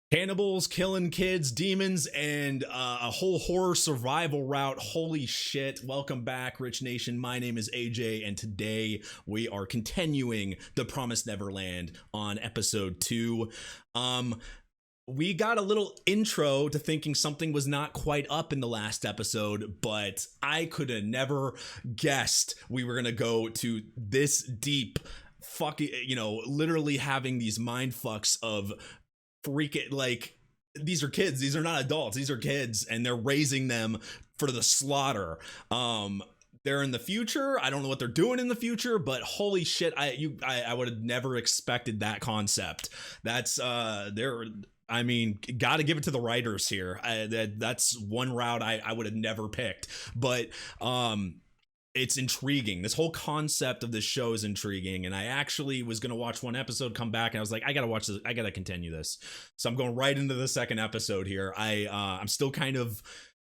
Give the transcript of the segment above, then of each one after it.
Cannibals, killing kids, demons, and a whole horror survival route. Holy shit. Welcome back, Rich Nation. My name is AJ, and today we are continuing The Promised Neverland on episode 2. We got a little intro to thinking something was not quite up in the last episode, but I could have never guessed we were going to go to this deep, fucking, literally having these mind fucks of freaking, like, these are kids, these are not adults, these are kids, and they're raising them for the slaughter. They're in the future. I don't know what they're doing in the future, but holy shit, I would have never expected that concept. That's I mean, gotta give it to the writers here. That's one route I would have never picked, but it's intriguing. This whole concept of this show is intriguing, and I actually was gonna watch one episode, come back, and I was like, I gotta watch this, I gotta continue this. So I'm going right into the second episode here. I'm still kind of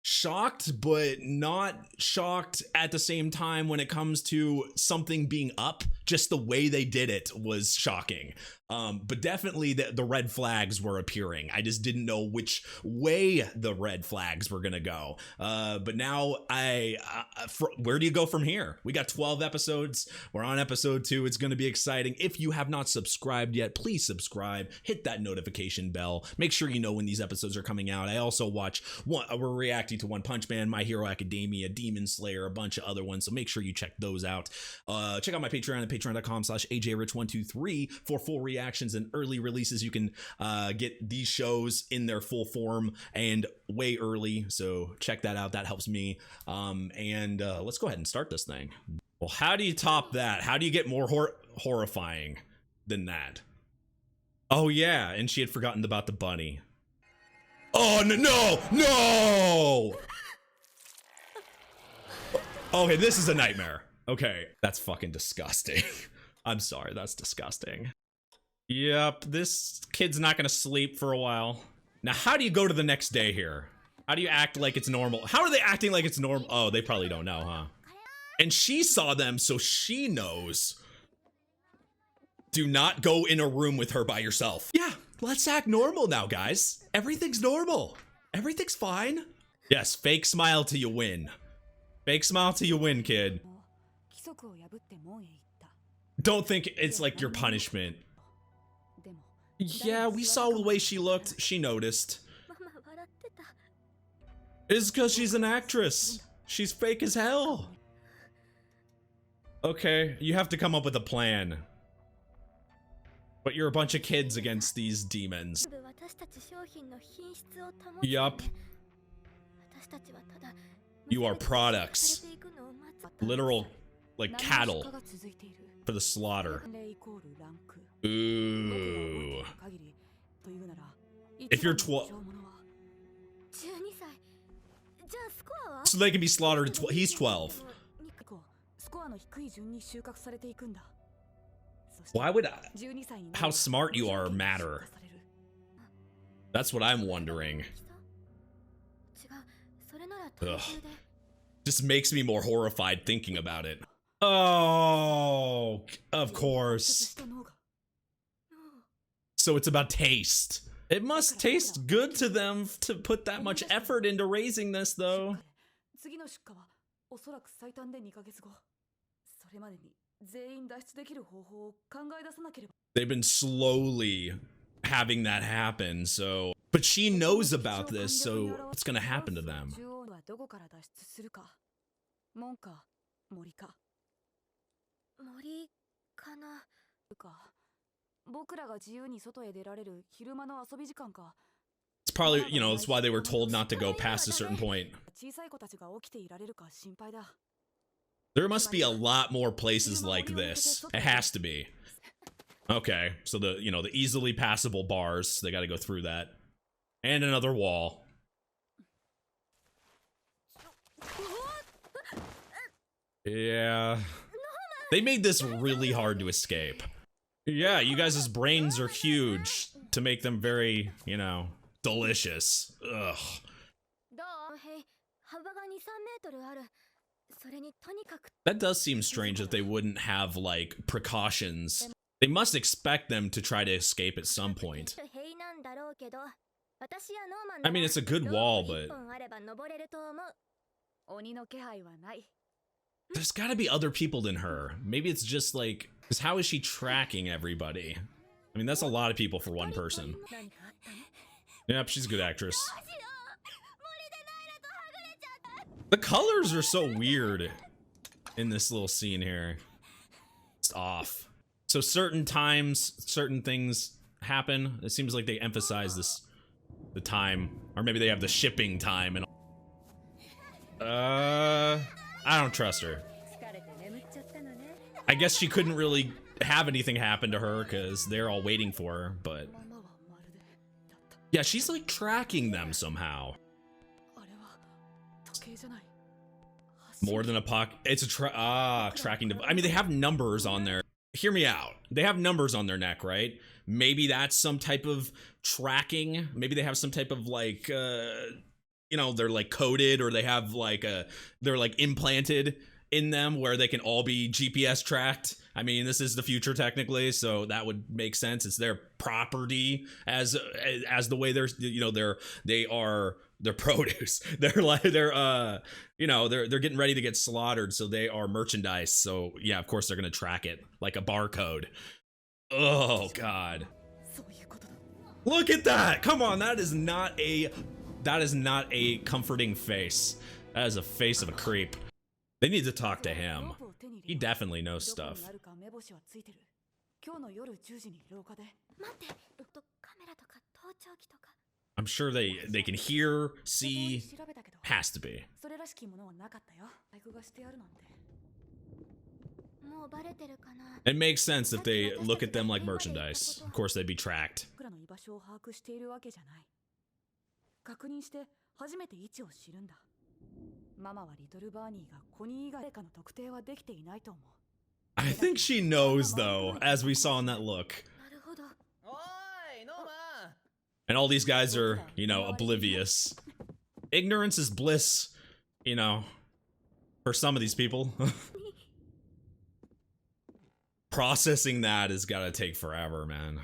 shocked, but not shocked at the same time when it comes to something being up. Just the way they did it was shocking. But definitely the red flags were appearing. I just didn't know which way the red flags were gonna go. But now where do you go from here? We got 12 episodes. We're on episode 2. It's gonna be exciting. If you have not subscribed yet, please subscribe. Hit that notification bell. Make sure you know when these episodes are coming out. I also watch we're reacting to One Punch Man, My Hero Academia, Demon Slayer, a bunch of other ones. So make sure you check those out. Check out my Patreon at patreon.com/ajrich123 for full reactions and early releases. You can get these shows in their full form and way early, so check that out. That helps me. And let's go ahead and start this thing. Well, how do you top that? How do you get more horrifying than that? Oh yeah, and she had forgotten about the bunny. Oh no. Okay, this is a nightmare. Okay, that's fucking disgusting. I'm sorry, that's disgusting. Yep, this kid's not gonna sleep for a while. Now, how do you go to the next day here? How do you act like it's normal? How are they acting like it's normal? Oh, they probably don't know, huh? And she saw them, so she knows. Do not go in a room with her by yourself. Yeah, let's act normal now, guys. Everything's normal. Everything's fine. Yes, fake smile till you win. Fake smile till you win, kid. Don't think it's like your punishment. Yeah, we saw the way she looked. She noticed. It's because she's an actress. She's fake as hell. Okay, you have to come up with a plan. But you're a bunch of kids against these demons. Yup. You are products. Literal, like, cattle for the slaughter. Ooh. If you're 12, so they can be slaughtered at he's 12. Why would how smart you are matter? That's what I'm wondering. Ugh. Just makes me more horrified thinking about it. Oh, of course. So it's about taste. It must taste good to them to put that much effort into raising this, though. They've been slowly having that happen, so... But she knows about this, so what's gonna happen to them? It's probably, it's why they were told not to go past a certain point. There must be a lot more places like this. It has to be. Okay, so the easily passable bars, they gotta go through that. And another wall. Yeah. They made this really hard to escape. Yeah, you guys' brains are huge to make them very, delicious. Ugh. That does seem strange that they wouldn't have, like, precautions They must expect them to try to escape at some point. I mean, it's a good wall, but there's gotta be other people than her. Maybe it's just like, because how is she tracking everybody? I mean, that's a lot of people for one person. Yep, she's a good actress. The colors are so weird in this little scene here. It's off. So certain times, certain things happen. It seems like they emphasize this, the time, or maybe they have the shipping time and I don't trust her. I guess she couldn't really have anything happen to her because they're all waiting for her, but yeah, she's like tracking them somehow. More than a pocket. It's a tracking device. I mean, they have numbers on there. Hear me out. They have numbers on their neck, right? Maybe that's some type of tracking. Maybe they have some type of like, you know, they're like coded, or they have like they're like implanted in them where they can all be GPS tracked. I mean, this is the future technically, so that would make sense. It's their property as the way they're, you know, they're produce. They're like, you know, they're getting ready to get slaughtered, so they are merchandise. So yeah, of course they're gonna track it like a barcode. Oh god, look at that! Come on, that is not a comforting face. That is a face of a creep. They need to talk to him. He definitely knows stuff. I'm sure they can hear, see, has to be. It makes sense if they look at them like merchandise. Of course they'd be tracked. I think she knows though, as we saw in that look. And all these guys are, you know, oblivious. Ignorance is bliss, you know, for some of these people. Processing that has got to take forever, man.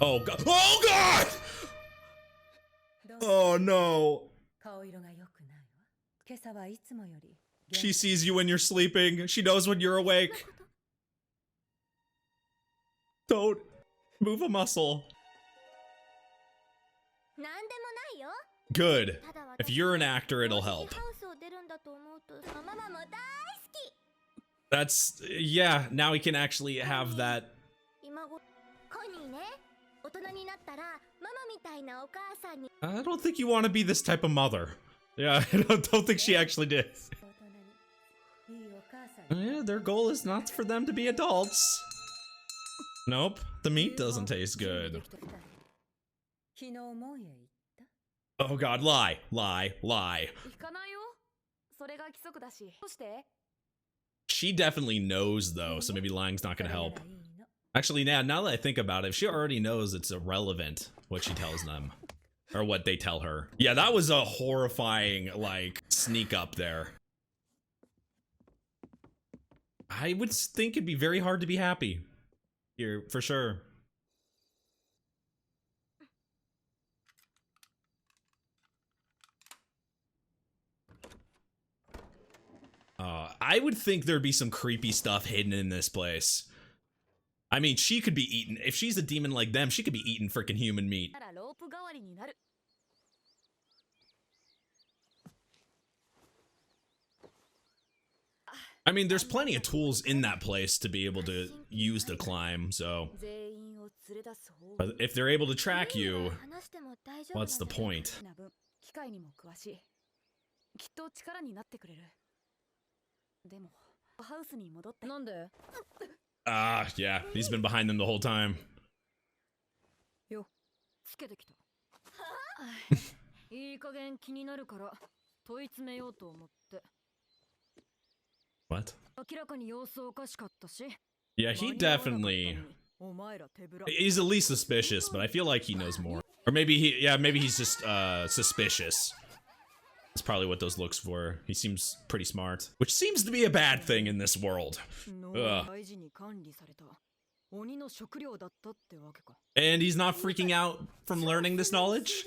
Oh god. Oh god! Oh no. She sees you when you're sleeping. She knows when you're awake. Don't move a muscle. Good. If you're an actor, it'll help. That's, yeah, now we can actually have that. I don't think you want to be this type of mother. Yeah, I don't think she actually did. Yeah, their goal is not for them to be adults. Nope, the meat doesn't taste good. Oh god, lie, lie, lie. She definitely knows though, so maybe lying's not gonna help. Actually, now that I think about it, if she already knows, it's irrelevant what she tells them. Or what they tell her. Yeah, that was a horrifying, like, sneak up there. I would think it'd be very hard to be happy. Here, for sure. I would think there'd be some creepy stuff hidden in this place. I mean, she could be eaten. If she's a demon like them, she could be eating freaking human meat. I mean, there's plenty of tools in that place to be able to use to climb, so... But if they're able to track you, what's the point? Ah, yeah, he's been behind them the whole time. What? Yeah, he definitely... He's at least suspicious, but I feel like he knows more. Or maybe he's just suspicious. That's probably what those looks for. He seems pretty smart, which seems to be a bad thing in this world. Ugh. And he's not freaking out from learning this knowledge?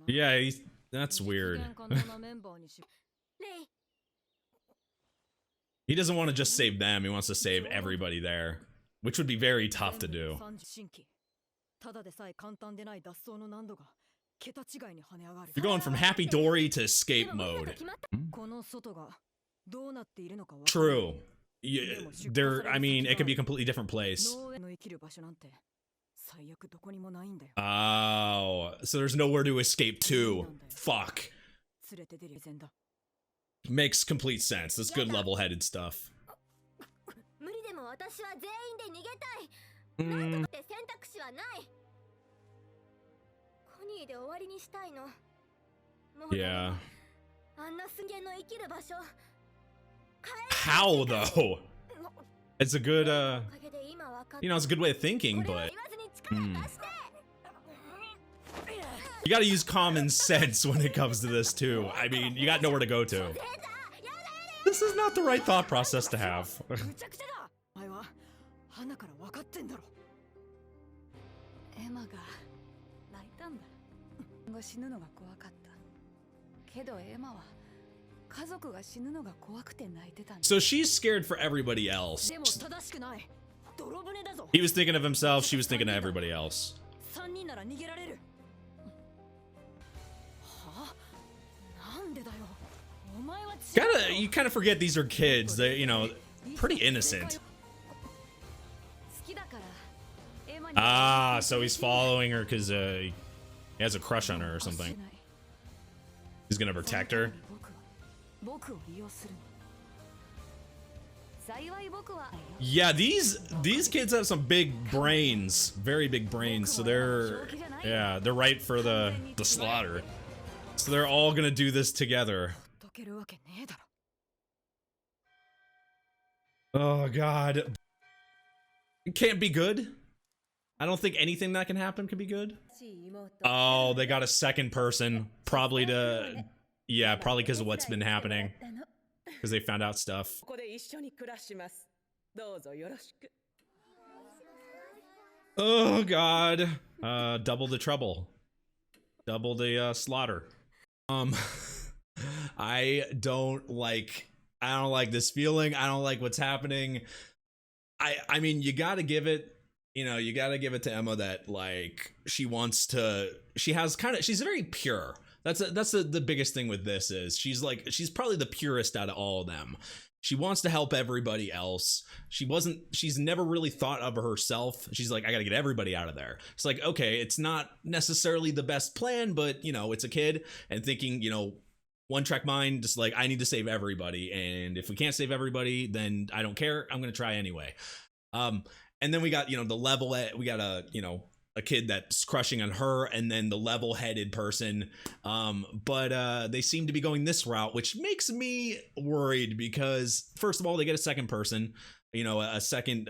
Yeah, that's weird. He doesn't want to just save them, he wants to save everybody there, which would be very tough to do. You're going from happy dory to escape mode. True. I mean, it could be a completely different place. Oh, so there's nowhere to escape to. Fuck. Makes complete sense. That's good level-headed stuff. Yeah. How though? It's a good you know, it's a good way of thinking, but you gotta use common sense when it comes to this too. I mean, you got nowhere to go to. This is not the right thought process to have. So she's scared for everybody else. He was thinking of himself, she was thinking of everybody else. You kind of forget these are kids. They, you know, pretty innocent. Ah, so he's following her because he has a crush on her or something. He's gonna protect her. Yeah, these kids have some big brains, very big brains. So they're right for the slaughter. So they're all gonna do this together. Oh god, it can't be good. I don't think anything that can happen can be good. Oh, they got a second person, probably to, yeah, probably because of what's been happening, because they found out stuff. Oh god, double the trouble, double the slaughter. I don't like this feeling. I don't like what's happening. I mean, you gotta give it, you know, you gotta give it to Emma that, like, she's very pure. That's the biggest thing with this is she's probably the purest out of all of them. She wants to help everybody else. She's never really thought of herself. She's like, I gotta get everybody out of there. It's like, okay, it's not necessarily the best plan, but, you know, it's a kid and thinking, you know, one track mind, just like, I need to save everybody. And if we can't save everybody, then I don't care. I'm going to try anyway. And then we got, you know, we got a kid that's crushing on her, and then the level-headed person. But they seem to be going this route, which makes me worried because, first of all, they get a second person, you know, a second,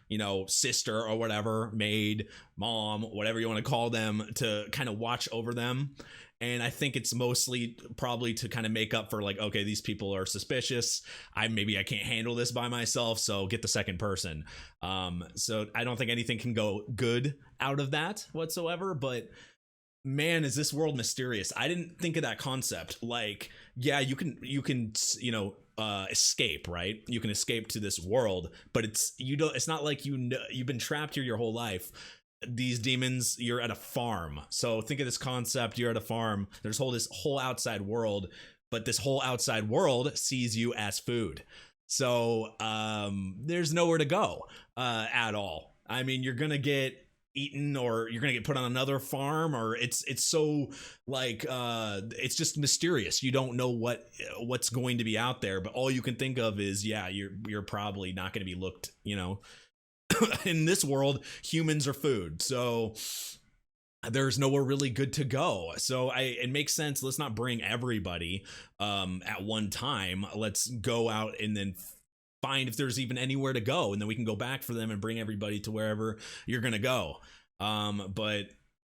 you know, sister or whatever, maid, mom, whatever you want to call them, to kind of watch over them. And I think it's mostly probably to kind of make up for, like, okay, these people are suspicious. Maybe I can't handle this by myself, so get the second person. So I don't think anything can go good out of that whatsoever. But man, is this world mysterious. I didn't think of that concept. Like, yeah, you can you know, escape, right? You can escape to this world, but it's not like you've been trapped here your whole life. These demons, you're at a farm. So think of this concept, you're at a farm, there's this whole outside world, but this whole outside world sees you as food. So there's nowhere to go at all. I mean, you're gonna get eaten, or you're gonna get put on another farm, or it's so, like, it's just mysterious. You don't know what's going to be out there, but all you can think of is, yeah, you're probably not gonna be looked, you know. In this world, humans are food, so there's nowhere really good to go. So it makes sense. Let's not bring everybody at one time. Let's go out and then find if there's even anywhere to go, and then we can go back for them and bring everybody to wherever you're gonna go. But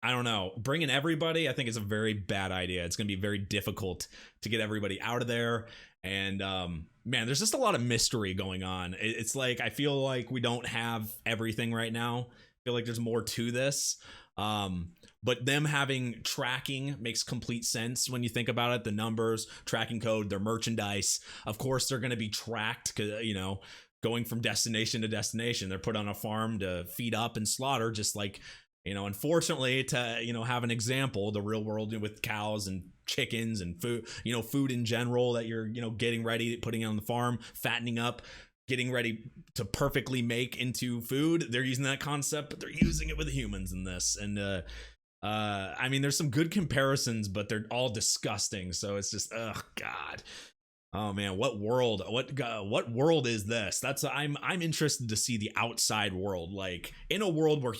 I don't know, bringing everybody, I think, is a very bad idea. It's gonna be very difficult to get everybody out of there. And man, there's just a lot of mystery going on. It's like I feel like we don't have everything right now. I feel like there's more to this. But them having tracking makes complete sense when you think about it. The numbers, tracking code, their merchandise. Of course, they're going to be tracked because, you know, going from destination to destination. They're put on a farm to feed up and slaughter, just like, you know, unfortunately, to, you know, have an example, the real world with cows and chickens and food, you know, food in general that you're, you know, getting ready, putting on the farm, fattening up, getting ready to perfectly make into food. They're using that concept, but they're using it with humans in this. And I mean, there's some good comparisons, but they're all disgusting. So it's just, oh God. Oh man, what world? What world is this? That's I'm interested to see the outside world, like in a world where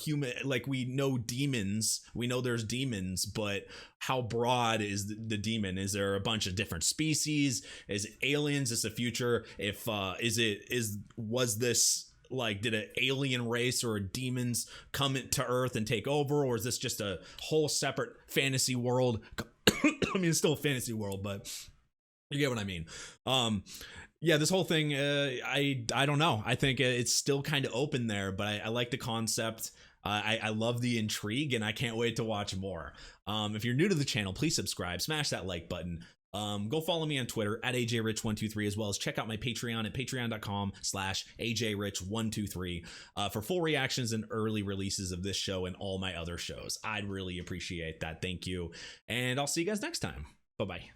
like we know demons, we know there's demons, but how broad is the demon? Is there a bunch of different species? Is it aliens? Is the future? If was this like, did an alien race or demons come to Earth and take over, or is this just a whole separate fantasy world? I mean, it's still a fantasy world, but you get what I mean. Yeah, this whole thing, I don't know. I think it's still kind of open there, but I like the concept. I love the intrigue, and I can't wait to watch more. If you're new to the channel, please subscribe, smash that like button. Go follow me on Twitter at ajrich123, as well as check out my Patreon at patreon.com/ajrich123 for full reactions and early releases of this show and all my other shows. I'd really appreciate that. Thank you. And I'll see you guys next time. Bye-bye.